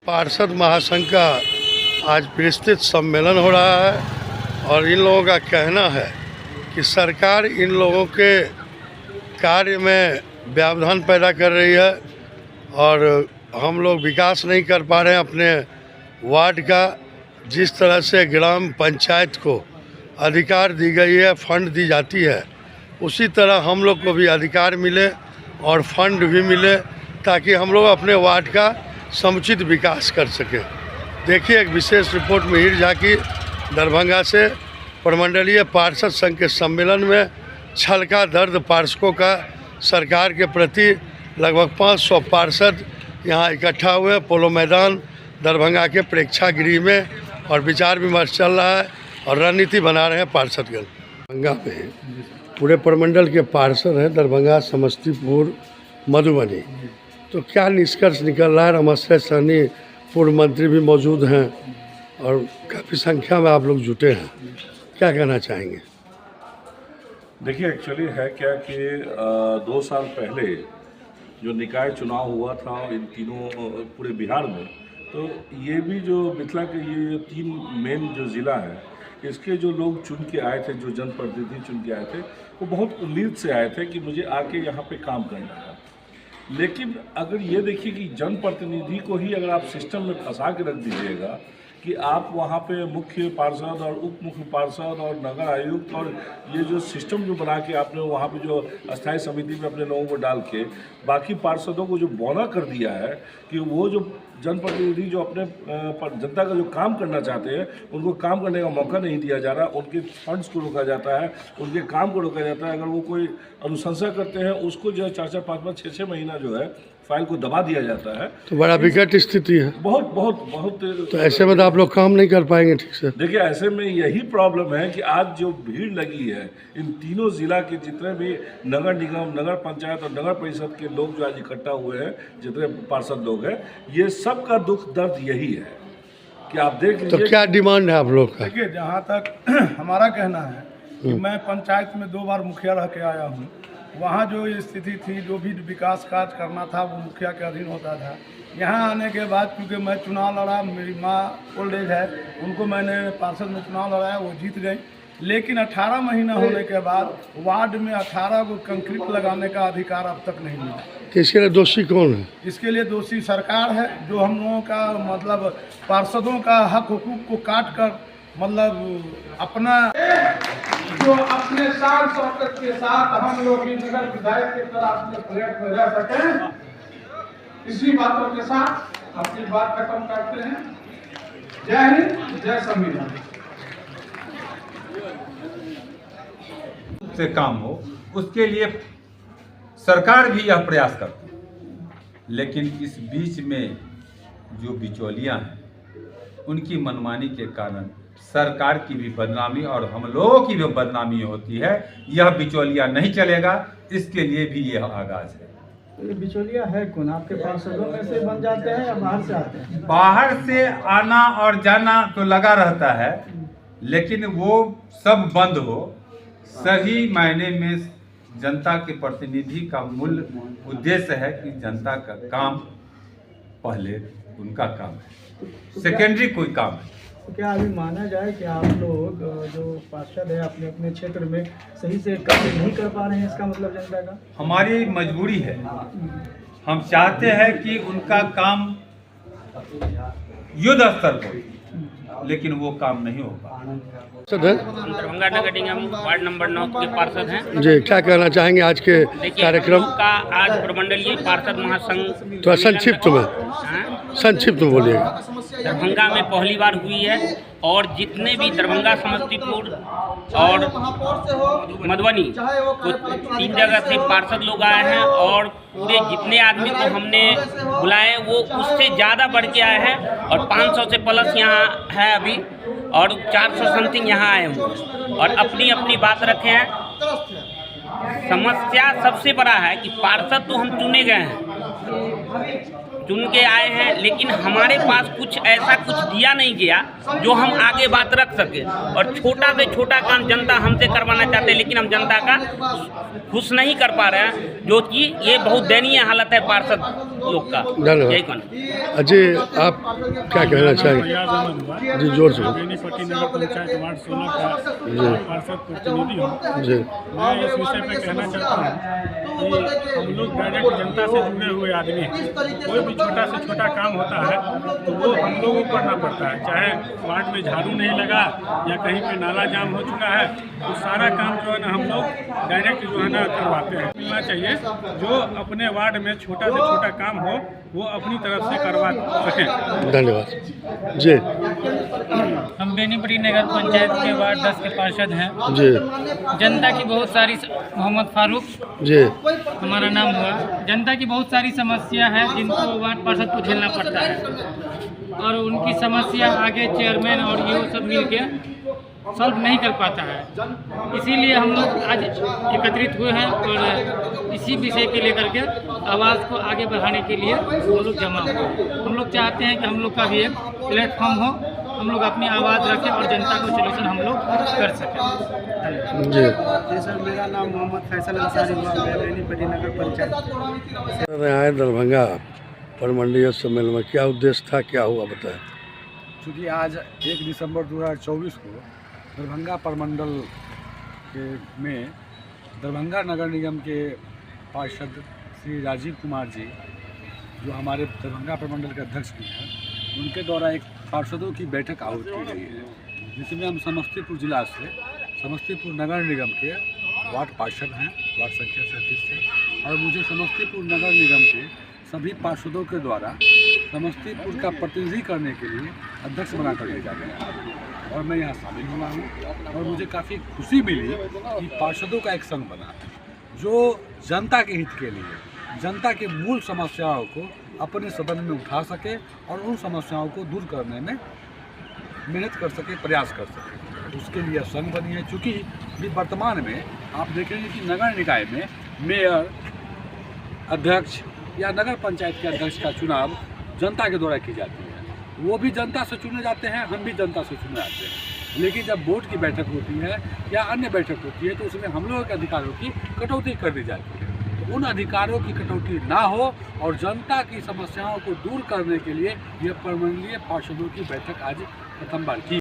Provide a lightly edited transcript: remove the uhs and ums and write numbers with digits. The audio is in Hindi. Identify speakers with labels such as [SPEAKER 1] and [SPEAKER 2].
[SPEAKER 1] पार्षद महासंघ का आज विस्तृत सम्मेलन हो रहा है और इन लोगों का कहना है कि सरकार इन लोगों के कार्य में व्यवधान पैदा कर रही है और हम लोग विकास नहीं कर पा रहे हैं अपने वार्ड का। जिस तरह से ग्राम पंचायत को अधिकार दी गई है, फंड दी जाती है, उसी तरह हम लोग को भी अधिकार मिले और फंड भी मिले ताकि हम लोग अपने वार्ड का समुचित विकास कर सकें। देखिए एक विशेष रिपोर्ट मिहिर झा की दरभंगा से। प्रमंडलीय पार्षद संघ के सम्मेलन में छल का दर्द पार्षदों का सरकार के प्रति लगभग 500 पार्षद यहाँ इकट्ठा हुए पोलो मैदान दरभंगा के प्रेक्षागृह में और विचार विमर्श चल रहा है और रणनीति बना रहे हैं पार्षदगण। दरभंगा में पूरे प्रमंडल के पार्षद हैं, दरभंगा, समस्तीपुर, मधुबनी। तो क्या निष्कर्ष निकल रहा है? रमाश्रय सहनी पूर्व मंत्री भी मौजूद हैं और काफ़ी संख्या में आप लोग जुटे हैं, क्या कहना चाहेंगे?
[SPEAKER 2] देखिए एक्चुअली है क्या कि 2 साल पहले जो निकाय चुनाव हुआ था इन तीनों पूरे बिहार में, तो ये भी जो मिथिला के ये 3 मेन जो ज़िला है, इसके जो लोग चुन के आए थे, जो जनप्रतिनिधि चुन के आए थे, वो बहुत उम्मीद से आए थे कि मुझे आके यहाँ पे काम करना है। लेकिन अगर ये देखिए कि जनप्रतिनिधि को ही अगर आप सिस्टम में फंसा के रख दीजिएगा कि आप वहाँ पे मुख्य पार्षद और उप मुख्य पार्षद और नगर आयुक्त और ये जो सिस्टम जो बना के आपने वहाँ पे जो अस्थायी समिति में अपने लोगों को डाल के बाकी पार्षदों को जो बौना कर दिया है कि वो जो जनप्रतिनिधि जो अपने जनता का जो काम करना चाहते हैं उनको काम करने का मौका नहीं दिया जा रहा, उनके फंड्स को रोका जाता है, उनके काम को रोका जाता है। अगर वो कोई अनुशंसा करते हैं उसको जो है 4-4, 5-5, 6-6 महीना जो है फाइल को दबा दिया जाता है।
[SPEAKER 1] तो बड़ा विकट स्थिति है।
[SPEAKER 2] बहुत
[SPEAKER 1] तो ऐसे में तो आप लोग काम नहीं कर पाएंगे ठीक से।
[SPEAKER 2] देखिए ऐसे में यही प्रॉब्लम है कि आज जो भीड़ लगी है इन तीनों जिला के जितने भी नगर निगम, नगर पंचायत और नगर परिषद के लोग जो आज इकट्ठा हुए हैं, जितने पार्षद लोग हैं, ये सब का दुख दर्द यही है कि आप देख लीजिए।
[SPEAKER 1] तो क्या डिमांड है आप लोग का?
[SPEAKER 3] देखिए जहाँ तक हमारा कहना है कि मैं पंचायत में 2 बार मुखिया रह के आया हूँ। वहाँ जो स्थिति थी, जो भी विकास कार्य करना था वो मुखिया के अधीन होता था। यहाँ आने के बाद क्योंकि मैं चुनाव लड़ा, मेरी माँ ओल्ड एज है, उनको मैंने पार्षद में चुनाव लड़ाया, वो जीत गई। लेकिन 18 महीना होने के बाद वार्ड में 18 को कंक्रीट लगाने का अधिकार अब तक नहीं मिला।
[SPEAKER 1] इसके लिए दोषी कौन है?
[SPEAKER 3] इसके लिए दोषी सरकार है, जो हम लोगों का मतलब पार्षदों का हक हुकूक को काट कर मतलब अपना जो अपने शान शौकत के साथ हम लोग नगर विधायक के तरह अपने प्लेट में रह सकें। इसी बातों के साथ अपनी बात खत्म करते हैं। जय हिंद, जय संविधान।
[SPEAKER 4] से काम हो उसके लिए सरकार भी यह प्रयास करती है, लेकिन इस बीच में जो बिचौलियां हैं उनकी मनमानी के कारण सरकार की भी बदनामी और हम लोगों की भी बदनामी होती है। यह बिचौलिया नहीं चलेगा, इसके लिए भी यह आगाज है।
[SPEAKER 5] ये बिचौलिया है कौन? आपके पार्षदों में से बन जाते हैं या बाहर से आते हैं?
[SPEAKER 4] बाहर से आना और जाना तो लगा रहता है, लेकिन वो सब बंद हो। सही मायने में जनता के प्रतिनिधि का मूल उद्देश्य है कि जनता का काम पहले उनका काम है, सेकेंडरी कोई काम है।
[SPEAKER 5] तो क्या अभी माना जाए कि आप लोग जो पार्षद है अपने अपने क्षेत्र में सही से कार्य नहीं कर पा रहे हैं, इसका मतलब जनता का? हमारी
[SPEAKER 4] मजबूरी है, हम चाहते हैं कि उनका काम युद्ध स्तर पर, लेकिन वो काम नहीं हो पा रहा।
[SPEAKER 6] दरभंगा नगर निगम वार्ड नंबर 9 के पार्षद हैं
[SPEAKER 1] जी, क्या कहना चाहेंगे आज के कार्यक्रम
[SPEAKER 6] का? आज प्रमंडलीय पार्षद महासंघ
[SPEAKER 1] तो संक्षिप्त में बोलिएगा।
[SPEAKER 6] दरभंगा में पहली बार हुई है और जितने भी दरभंगा, समस्तीपुर और मधुबनी को 3 जगह से पार्षद लोग आए हैं और पूरे जितने आदमी को हमने बुलाए वो उससे ज़्यादा बढ़ के आए हैं और 500 से प्लस यहाँ है अभी और 400 समथिंग यहाँ आए हुए और अपनी अपनी बात रखे हैं। समस्या सबसे बड़ा है कि पार्षद तो हम चुने गए हैं, चुन के आए हैं, लेकिन हमारे पास कुछ ऐसा कुछ दिया नहीं गया जो हम आगे बात रख सके। और छोटा से छोटा काम जनता हमसे करवाना चाहते हैं, लेकिन हम जनता का खुश नहीं कर पा रहे हैं, जो कि ये बहुत दयनीय हालत है पार्षद लोग का। यही कहना।
[SPEAKER 1] अजय, आप क्या कहना चाहेंगे? जी, जोर से।
[SPEAKER 7] बेनीपट्टी नगर पंचायत वार्ड 16 का पार्षद प्रतिनिधि हूँ।
[SPEAKER 1] जी,
[SPEAKER 7] मैं इस विषय पर कहना चाहता हूँ कि हम लोग डायरेक्ट जनता से जुड़े हुए आदमी हैं। कोई भी छोटा से छोटा काम होता है तो वो हम लोगों को करना पड़ता है, चाहे वार्ड में झाड़ू नहीं लगा या कहीं पे नाला जाम हो चुका है, तो सारा काम जो है ना हम लोग डायरेक्ट जो है ना करवाते हैं। मिलना चाहिए जो अपने वार्ड में छोटा से छोटा काम हो वो अपनी तरफ से करवा सकें।
[SPEAKER 1] धन्यवाद। जी
[SPEAKER 8] हम बेनीपट्टी नगर पंचायत के वार्ड 10 के पार्षद हैं।
[SPEAKER 1] जी
[SPEAKER 8] जनता की बहुत सारी मोहम्मद फारूक
[SPEAKER 1] जी
[SPEAKER 8] हमारा नाम हुआ। जनता की बहुत सारी समस्या है जिनको वार्ड पार्षद को झेलना पड़ता है, और उनकी समस्या आगे चेयरमैन और ये सब मिल के सॉल्व नहीं कर पाता है। इसीलिए हम लोग आज एकत्रित हुए हैं और इसी विषय के लेकर के आवाज़ को आगे बढ़ाने के लिए हम लोग जमा हुए। हम लोग चाहते हैं कि हम लोग का भी एक प्लेटफॉर्म हो, हम लोग अपनी आवाज़ रखें और जनता को सोल्यूशन हम लोग कर सकें।
[SPEAKER 1] जी
[SPEAKER 5] सर, मेरा नाम मोहम्मद फैसल अंसारी हुआ, मैं बेनीपट्टी नगर पंचायत।
[SPEAKER 1] आए दरभंगा परमंडलीय सम्मेलन में, क्या उद्देश्य था, क्या हुआ बताएं?
[SPEAKER 9] चूँकि आज 1 दिसंबर 2024 को दरभंगा प्रमंडल में दरभंगा नगर निगम के पार्षद श्री राजीव कुमार जी, जो हमारे दरभंगा प्रमंडल के अध्यक्ष भी हैं, उनके द्वारा एक पार्षदों की बैठक आहूत की गई है, जिसमें हम समस्तीपुर जिला से समस्तीपुर नगर निगम के वार्ड पार्षद हैं, वार्ड संख्या 37 से, और मुझे समस्तीपुर नगर निगम के सभी पार्षदों के द्वारा समस्तीपुर का प्रतिनिधि करने के लिए अध्यक्ष बनाकर भेजा गया है और मैं यहाँ शामिल हुआ हूँ। और मुझे काफ़ी खुशी मिली कि पार्षदों का एक संघ बना जो जनता के हित के लिए, जनता के मूल समस्याओं को अपने सदन में उठा सके और उन समस्याओं को दूर करने में मेहनत कर सके, प्रयास कर सके। उसके लिए संघ बनी है। चूँकि वर्तमान में आप देखेंगे कि नगर निकाय में मेयर, अध्यक्ष या नगर पंचायत के अध्यक्ष का चुनाव जनता के द्वारा की जाती है। वो भी जनता से चुने जाते हैं, हम भी जनता से चुने जाते हैं। लेकिन जब बोर्ड की बैठक होती है या अन्य बैठक होती है तो उसमें हम लोगों के अधिकारों की कटौती कर दी जाती है। तो उन अधिकारों की कटौती ना हो और जनता की समस्याओं को दूर करने के लिए यह प्रमंडलीय पार्षदों की बैठक आज प्रथम बार की।